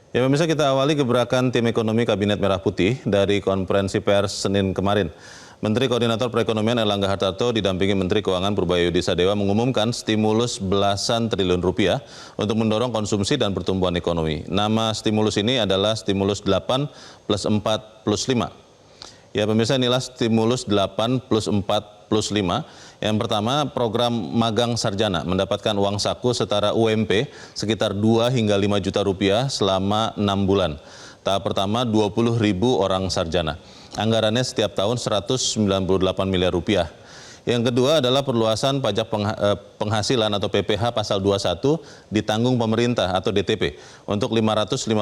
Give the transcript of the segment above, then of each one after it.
Ya pemirsa, kita awali gebrakan tim ekonomi Kabinet Merah Putih dari konferensi pers Senin kemarin. Menteri Koordinator Perekonomian Erlangga Hartarto didampingi Menteri Keuangan Purbaya Sadewa mengumumkan stimulus belasan triliun rupiah untuk mendorong konsumsi dan pertumbuhan ekonomi. Nama stimulus ini adalah stimulus 8 plus 4 plus 5. Ya pemirsa, inilah stimulus 8 plus 4 plus 5. Yang pertama, program magang sarjana mendapatkan uang saku setara UMP sekitar 2 hingga 5 juta rupiah selama 6 bulan. Tahap pertama 20.000 orang sarjana. Anggarannya setiap tahun 198 miliar rupiah. Yang kedua adalah perluasan pajak penghasilan atau PPh pasal 21 ditanggung pemerintah atau DTP untuk 552.000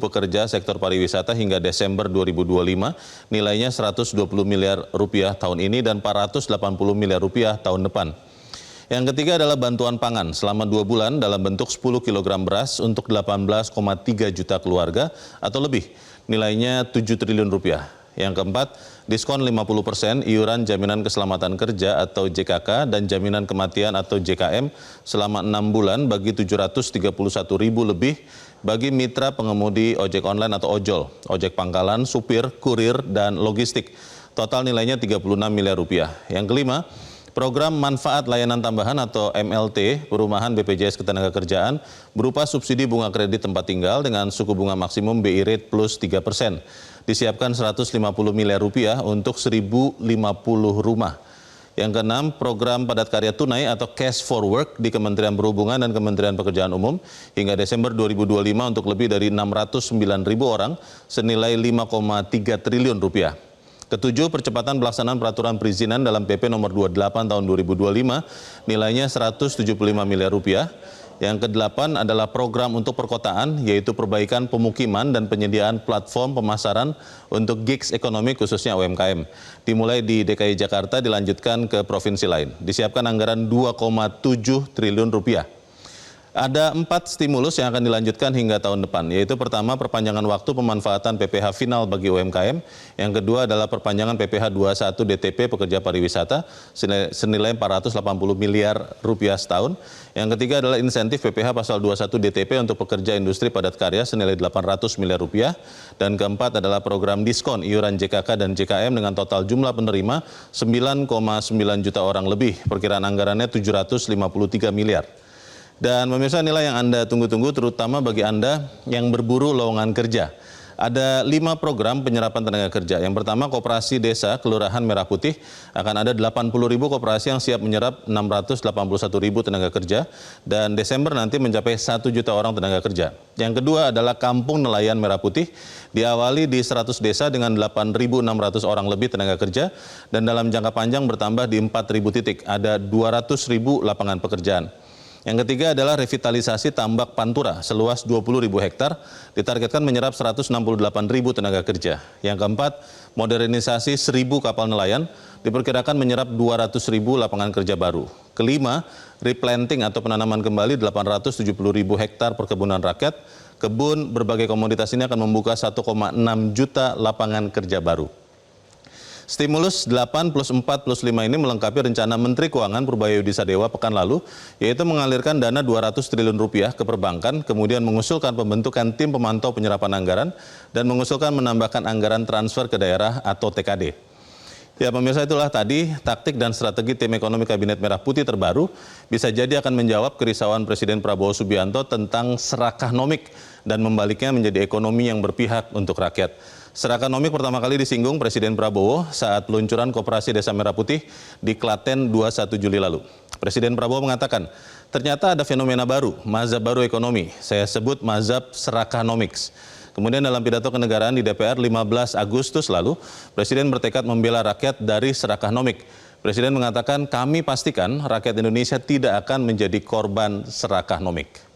pekerja sektor pariwisata hingga Desember 2025, nilainya 120 miliar rupiah tahun ini dan 480 miliar rupiah tahun depan. Yang ketiga adalah bantuan pangan selama 2 bulan dalam bentuk 10 kg beras untuk 18,3 juta keluarga atau lebih, nilainya 7 triliun rupiah. Yang keempat, diskon 50% iuran jaminan keselamatan kerja atau JKK dan jaminan kematian atau JKM selama 6 bulan bagi 731.000 lebih bagi mitra pengemudi ojek online atau ojol, ojek pangkalan, supir, kurir, dan logistik. Total nilainya 36 miliar rupiah. Yang kelima, program manfaat layanan tambahan atau MLT perumahan BPJS Ketenagakerjaan berupa subsidi bunga kredit tempat tinggal dengan suku bunga maksimum BI rate plus 3%. Disiapkan 150 miliar rupiah untuk 1.050 rumah. Yang keenam, program padat karya tunai atau cash for work di Kementerian Perhubungan dan Kementerian Pekerjaan Umum hingga Desember 2025 untuk lebih dari 609.000 orang senilai 5,3 triliun rupiah. Ketujuh, percepatan pelaksanaan peraturan perizinan dalam PP nomor 28 tahun 2025 nilainya 175 miliar rupiah. Yang kedelapan adalah program untuk perkotaan, yaitu perbaikan pemukiman dan penyediaan platform pemasaran untuk gigs ekonomi khususnya UMKM. Dimulai di DKI Jakarta, dilanjutkan ke provinsi lain. Disiapkan anggaran 2,7 triliun rupiah. Ada 4 stimulus yang akan dilanjutkan hingga tahun depan, yaitu pertama perpanjangan waktu pemanfaatan PPh final bagi UMKM, yang kedua adalah perpanjangan PPh 21 DTP pekerja pariwisata senilai 480 miliar rupiah setahun, yang ketiga adalah insentif PPh pasal 21 DTP untuk pekerja industri padat karya senilai 800 miliar rupiah, dan keempat adalah program diskon iuran JKK dan JKM dengan total jumlah penerima 9,9 juta orang lebih, perkiraan anggarannya 753 miliar. Dan pemirsa, inilah yang Anda tunggu-tunggu terutama bagi Anda yang berburu lowongan kerja. Ada 5 program penyerapan tenaga kerja. Yang pertama, Koperasi Desa Kelurahan Merah Putih akan ada 80.000 koperasi yang siap menyerap 681.000 tenaga kerja dan Desember nanti mencapai 1 juta orang tenaga kerja. Yang kedua adalah Kampung Nelayan Merah Putih, diawali di 100 desa dengan 8.600 orang lebih tenaga kerja dan dalam jangka panjang bertambah di 4.000 titik, ada 200.000 lapangan pekerjaan. Yang ketiga adalah revitalisasi tambak Pantura seluas 20.000 hektar, ditargetkan menyerap 168.000 tenaga kerja. Yang keempat, modernisasi 1.000 kapal nelayan, diperkirakan menyerap 200.000 lapangan kerja baru. Kelima, replanting atau penanaman kembali 870.000 hektar perkebunan rakyat. Kebun berbagai komoditas ini akan membuka 1,6 juta lapangan kerja baru. Stimulus 8 plus 4 plus 5 ini melengkapi rencana Menteri Keuangan Purbaya Sadewa pekan lalu, yaitu mengalirkan dana 200 triliun rupiah ke perbankan, kemudian mengusulkan pembentukan tim pemantau penyerapan anggaran, dan mengusulkan menambahkan anggaran transfer ke daerah atau TKD. Ya pemirsa, itulah tadi taktik dan strategi tim ekonomi Kabinet Merah Putih terbaru, bisa jadi akan menjawab kerisauan Presiden Prabowo Subianto tentang serakahnomik dan membaliknya menjadi ekonomi yang berpihak untuk rakyat. Serakahnomik pertama kali disinggung Presiden Prabowo saat peluncuran Koperasi Desa Merah Putih di Klaten 21 Juli lalu. Presiden Prabowo mengatakan, ternyata ada fenomena baru, mazhab baru ekonomi. Saya sebut mazhab serakahnomiks. Kemudian dalam pidato kenegaraan di DPR 15 Agustus lalu, Presiden bertekad membela rakyat dari serakahnomik. Presiden mengatakan, kami pastikan rakyat Indonesia tidak akan menjadi korban serakahnomik.